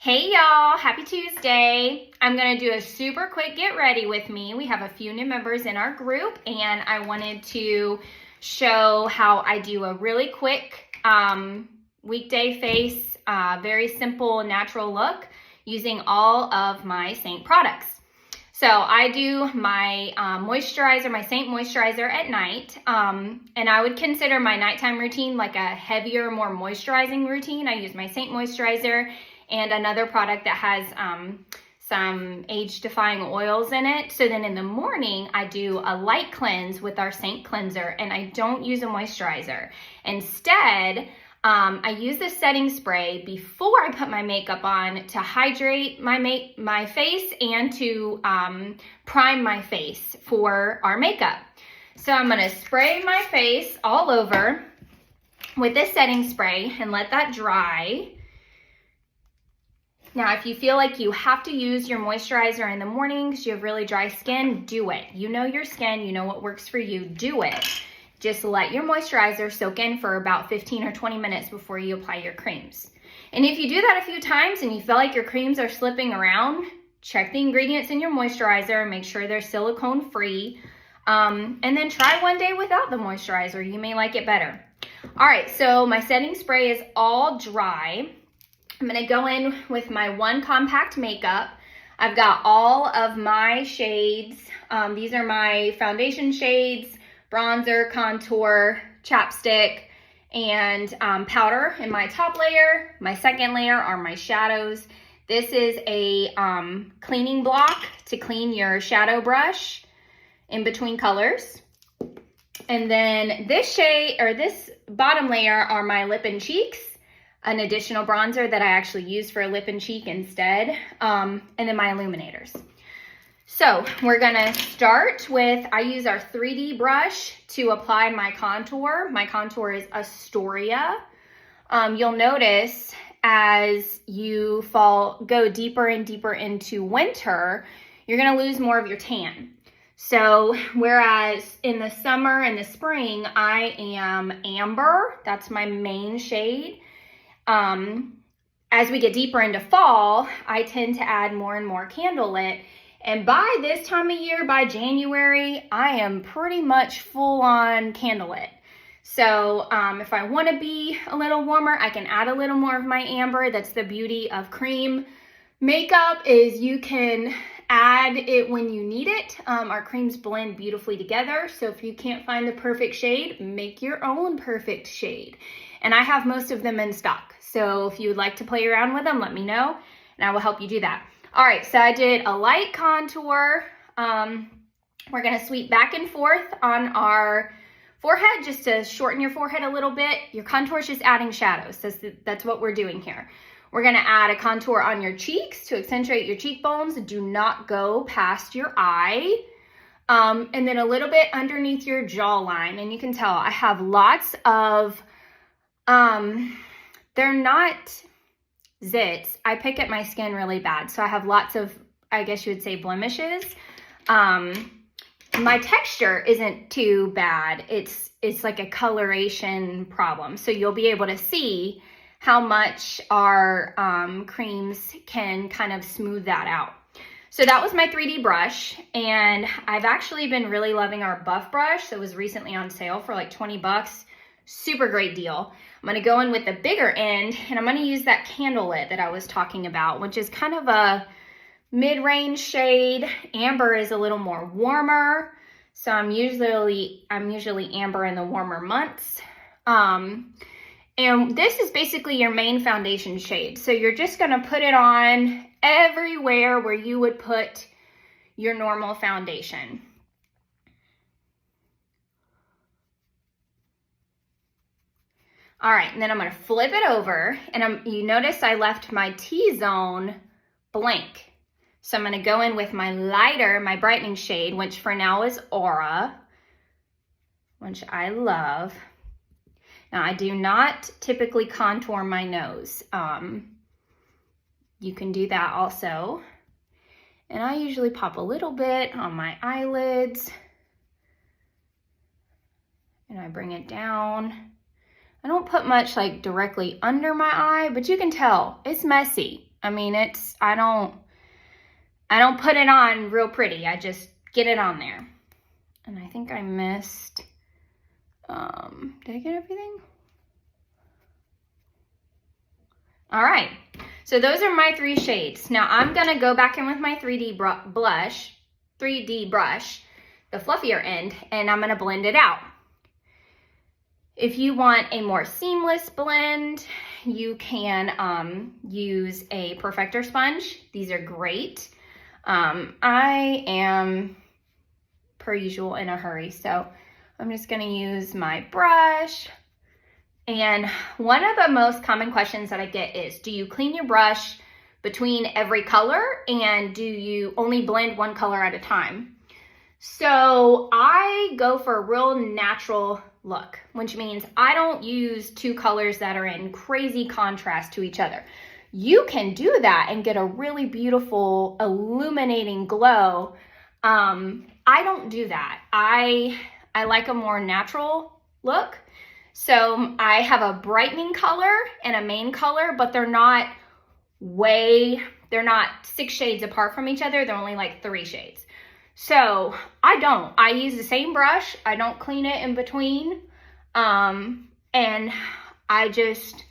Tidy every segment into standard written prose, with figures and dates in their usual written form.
Hey y'all, happy Tuesday. I'm gonna do a super quick get ready with me. We have a few new members in our group and I wanted to show how I do a really quick weekday face, very simple natural look using all of my Seint products. So I do my moisturizer, my Seint moisturizer at night, and I would consider my nighttime routine like a heavier, more moisturizing routine. I use my Seint moisturizer and another product that has some age-defying oils in it. So then in the morning, I do a light cleanse with our Seint cleanser, and I don't use a moisturizer. Instead, I use the setting spray before I put my makeup on to hydrate my face and to prime my face for our makeup. So I'm gonna spray my face all over with this setting spray and let that dry. Now, if you feel like you have to use your moisturizer in the morning because you have really dry skin, do it. You know your skin, you know what works for you, do it. Just let your moisturizer soak in for about 15 or 20 minutes before you apply your creams. And if you do that a few times and you feel like your creams are slipping around, check the ingredients in your moisturizer and make sure they're silicone free. And then try one day without the moisturizer. You may like it better. All right, so my setting spray is all dry. I'm gonna go in with my one compact makeup. I've got all of my shades. These are my foundation shades, bronzer, contour, chapstick, and powder in my top layer. My second layer are my shadows. This is a cleaning block to clean your shadow brush in between colors. And then this shade, or this bottom layer, are my lip and cheeks, an additional bronzer that I actually use for lip and cheek instead, and then my illuminators. So we're gonna start with, I use our 3D brush to apply my contour. My contour is Astoria. You'll notice as you go deeper and deeper into winter, you're gonna lose more of your tan. So whereas in the summer and the spring, I am amber, that's my main shade. As we get deeper into fall, I tend to add more and more candlelit. And by this time of year, by January, I am pretty much full on candlelit. So if I want to be a little warmer, I can add a little more of my amber. That's the beauty of cream makeup, is you can add it when you need it. Our creams blend beautifully together. So if you can't find the perfect shade, make your own perfect shade. And I have most of them in stock. So if you would like to play around with them, let me know and I will help you do that. All right, so I did a light contour. We're gonna sweep back and forth on our forehead just to shorten your forehead a little bit. Your contour is just adding shadows. That's what we're doing here. We're gonna add a contour on your cheeks to accentuate your cheekbones. Do not go past your eye. And then a little bit underneath your jawline. And you can tell I have lots of, they're not zits. I pick at my skin really bad. So I have lots of, I guess you would say, blemishes. My texture isn't too bad. It's like a coloration problem. So you'll be able to see how much our creams can kind of smooth that out. So that was my 3D brush. And I've actually been really loving our buff brush that was recently on sale for like 20 bucks. Super great deal. I'm gonna go in with the bigger end and I'm gonna use that candlelit that I was talking about, which is kind of a mid-range shade. Amber is a little more warmer. So I'm usually amber in the warmer months. And this is basically your main foundation shade. So you're just gonna put it on everywhere where you would put your normal foundation. All right, and then I'm gonna flip it over, and you notice I left my T-zone blank. So I'm gonna go in with my lighter, my brightening shade, which for now is Aura, which I love. Now, I do not typically contour my nose. You can do that also. And I usually pop a little bit on my eyelids, and I bring it down. I don't put much like directly under my eye, but you can tell it's messy. I mean, I don't put it on real pretty. I just get it on there. And I think I missed, did I get everything? All right, so those are my 3 shades. Now I'm gonna go back in with my 3D brush, the fluffier end, and I'm gonna blend it out. If you want a more seamless blend, you can use a perfector sponge. These are great. I am, per usual, in a hurry, so I'm just gonna use my brush. And one of the most common questions that I get is, do you clean your brush between every color, and do you only blend one color at a time? So I go for a real natural look, which means I don't use 2 colors that are in crazy contrast to each other. You can do that and get a really beautiful illuminating glow. I don't do that. I like a more natural look. So I have a brightening color and a main color, but they're not 6 shades apart from each other. They're only like 3 shades. So I use the same brush. I don't clean it in between. And I just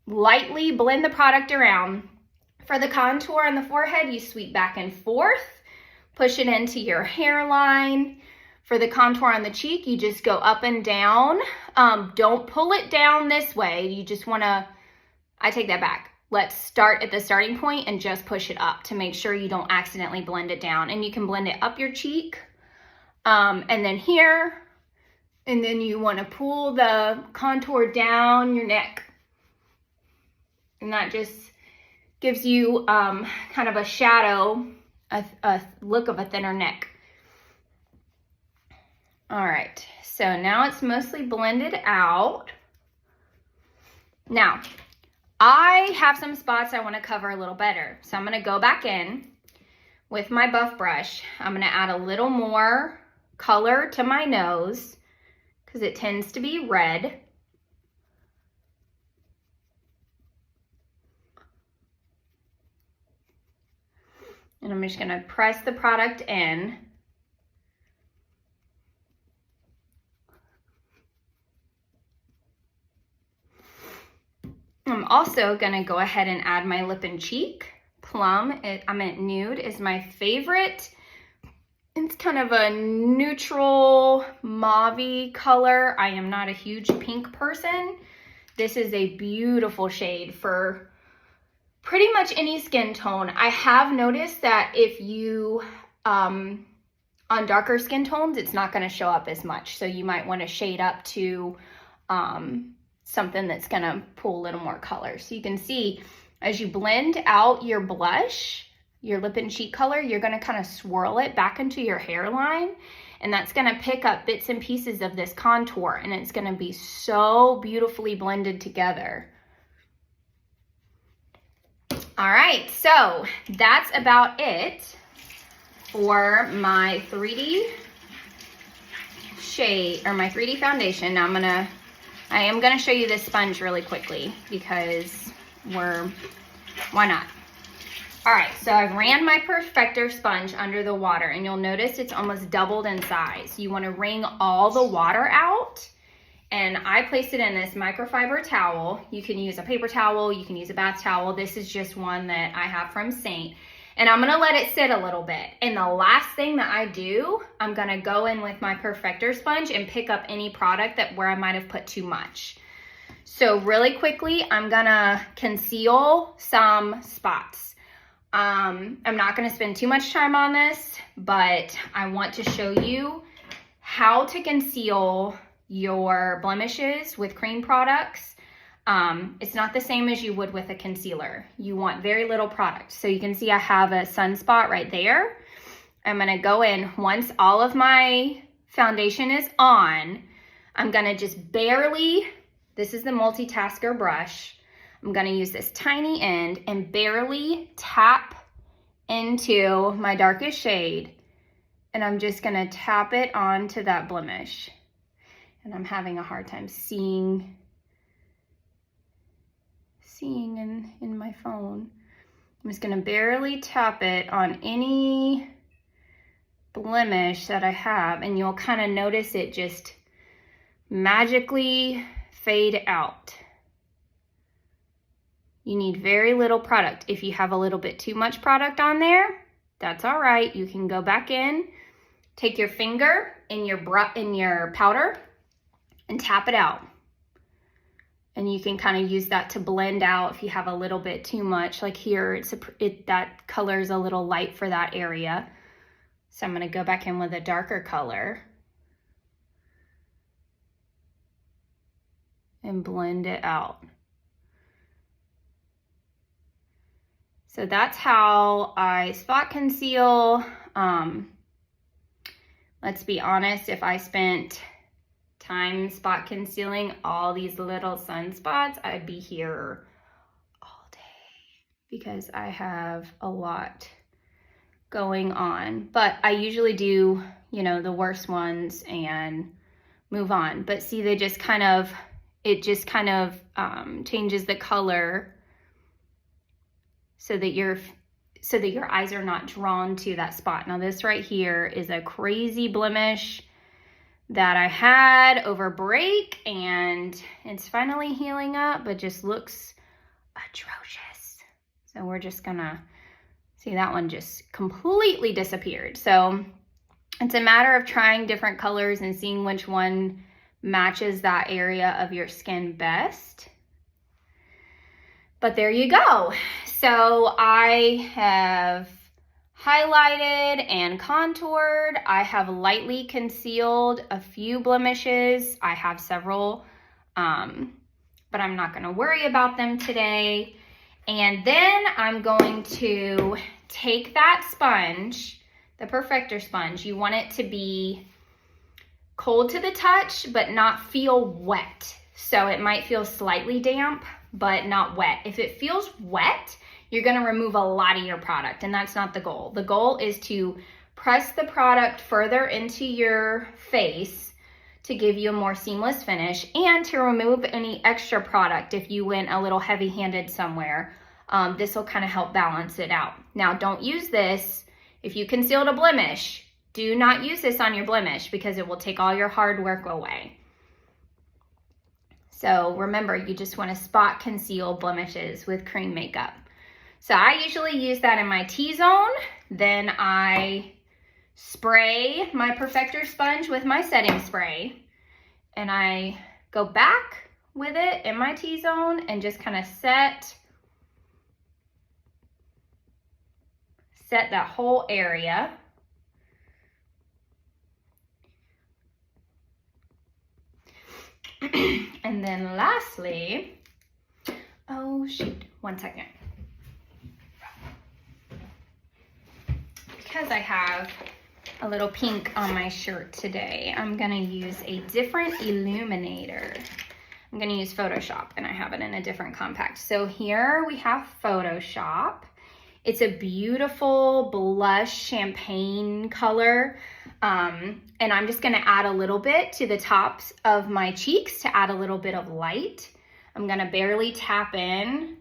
lightly blend the product around. For the contour on the forehead, you sweep back and forth, push it into your hairline. For the contour on the cheek, you just go up and down. Don't pull it down this way. You just wanna, I take that back. Let's start at the starting point and just push it up to make sure you don't accidentally blend it down. And you can blend it up your cheek, and then here, and then you wanna pull the contour down your neck. And that just gives you kind of a shadow, a look of a thinner neck. All right, so now it's mostly blended out. Now, I have some spots I want to cover a little better. So I'm going to go back in with my buff brush. I'm going to add a little more color to my nose because it tends to be red. And I'm just going to press the product in. I'm also gonna go ahead and add my lip and cheek. Plum, I'm at Nude, is my favorite. It's kind of a neutral mauve-y color. I am not a huge pink person. This is a beautiful shade for pretty much any skin tone. I have noticed that if you, on darker skin tones, it's not gonna show up as much. So you might wanna shade up to, something that's gonna pull a little more color. So you can see as you blend out your blush, your lip and cheek color, you're gonna kind of swirl it back into your hairline, and that's gonna pick up bits and pieces of this contour, and it's gonna be so beautifully blended together. All right, so that's about it for my 3D shade, or my 3D foundation. Now I am gonna show you this sponge really quickly because why not? All right, so I've ran my perfector sponge under the water, and you'll notice it's almost doubled in size. You wanna wring all the water out, and I placed it in this microfiber towel. You can use a paper towel, you can use a bath towel. This is just one that I have from Seint. And I'm gonna let it sit a little bit. And the last thing that I do, I'm gonna go in with my perfector sponge and pick up any product where I might have put too much. So really quickly, I'm gonna conceal some spots. I'm not gonna spend too much time on this, but I want to show you how to conceal your blemishes with cream products. It's not the same as you would with a concealer. You want very little product. So you can see I have a sunspot right there. I'm gonna go in, once all of my foundation is on, I'm gonna just barely, this is the multitasker brush, I'm gonna use this tiny end and barely tap into my darkest shade, and I'm just gonna tap it onto that blemish. And I'm having a hard time seeing in my phone. I'm just gonna barely tap it on any blemish that I have, and you'll kind of notice it just magically fade out. You need very little product. If you have a little bit too much product on there, that's all right. You can go back in, take your finger in your powder and tap it out. And you can kind of use that to blend out if you have a little bit too much. Like here, that color is a little light for that area. So I'm gonna go back in with a darker color and blend it out. So that's how I spot conceal. Let's be honest, if I spent time spot concealing all these little sunspots, I'd be here all day because I have a lot going on. But I usually do, you know, the worst ones and move on. But see, it just kind of changes the color so that your eyes are not drawn to that spot. Now this right here is a crazy blemish that I had over break, and it's finally healing up, but just looks atrocious. So we're just gonna see that one just completely disappeared. So it's a matter of trying different colors and seeing which one matches that area of your skin best. But there you go. So I have highlighted and contoured. I have lightly concealed a few blemishes. I have several, but I'm not gonna worry about them today. And then I'm going to take that sponge, the Perfector sponge. You want it to be cold to the touch, but not feel wet. So it might feel slightly damp, but not wet. If it feels wet, you're gonna remove a lot of your product, and that's not the goal. The goal is to press the product further into your face to give you a more seamless finish and to remove any extra product if you went a little heavy-handed somewhere. This will kind of help balance it out. Now, don't use this if you concealed a blemish. Do not use this on your blemish because it will take all your hard work away. So remember, you just want to spot conceal blemishes with cream makeup. So I usually use that in my T-zone. Then I spray my Perfector sponge with my setting spray, and I go back with it in my T-zone and just kind of set that whole area. And then lastly, oh shoot, 1 second. Because I have a little pink on my shirt today, I'm gonna use a different illuminator. I'm gonna use Photoshop, and I have it in a different compact. So here we have Photoshop. It's a beautiful blush champagne color. And I'm just gonna add a little bit to the tops of my cheeks to add a little bit of light. I'm gonna barely tap in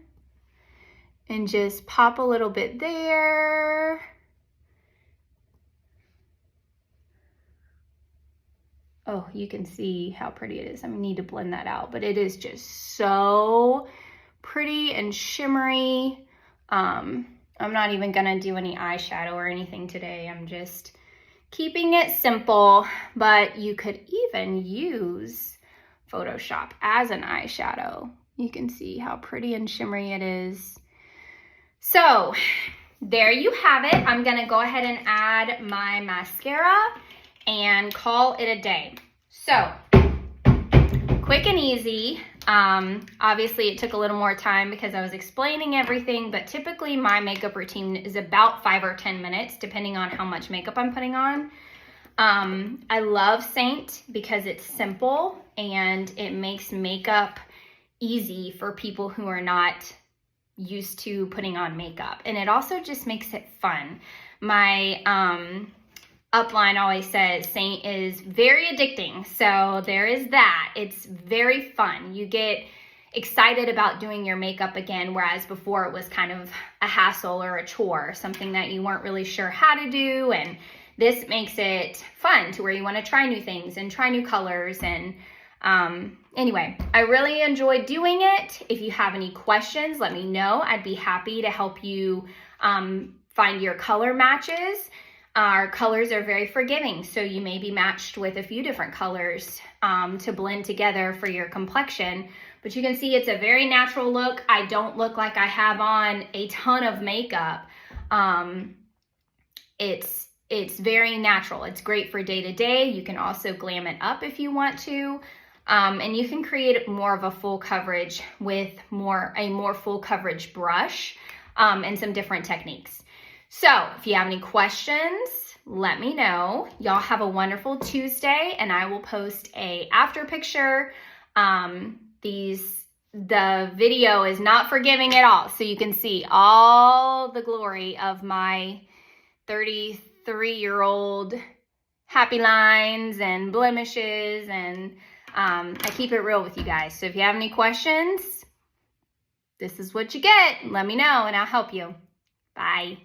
and just pop a little bit there. Oh, you can see how pretty it is. I need to blend that out, but it is just so pretty and shimmery. I'm not even gonna do any eyeshadow or anything today. I'm just keeping it simple, but you could even use Photoshop as an eyeshadow. You can see how pretty and shimmery it is. So there you have it. I'm gonna go ahead and add my mascara and call it a day. So quick and easy. Obviously it took a little more time because I was explaining everything, but typically my makeup routine is about 5 or 10 minutes, depending on how much makeup I'm putting on. I love Seint because it's simple and it makes makeup easy for people who are not used to putting on makeup. And it also just makes it fun. My upline always says Seint is very addicting. So there is that. It's very fun. excited about doing your makeup again, whereas before it was kind of a hassle or a chore, something that you weren't really sure how to do. And this makes it fun to where you want to try new things and try new colors. And anyway, I really enjoyed doing it. If you have any questions, let me know. I'd be happy to help you find your color matches. Our colors are very forgiving, so you may be matched with a few different colors to blend together for your complexion. But you can see it's a very natural look. I don't look like I have on a ton of makeup. It's very natural. It's great for day to day. You can also glam it up if you want to. And you can create more of a full coverage with a more full coverage brush and some different techniques. So if you have any questions, let me know. Y'all have a wonderful Tuesday, and I will post a after picture. The video is not forgiving at all, so you can see all the glory of my 33-year-old happy lines and blemishes, and I keep it real with you guys. So if you have any questions, this is what you get. Let me know and I'll help you. Bye.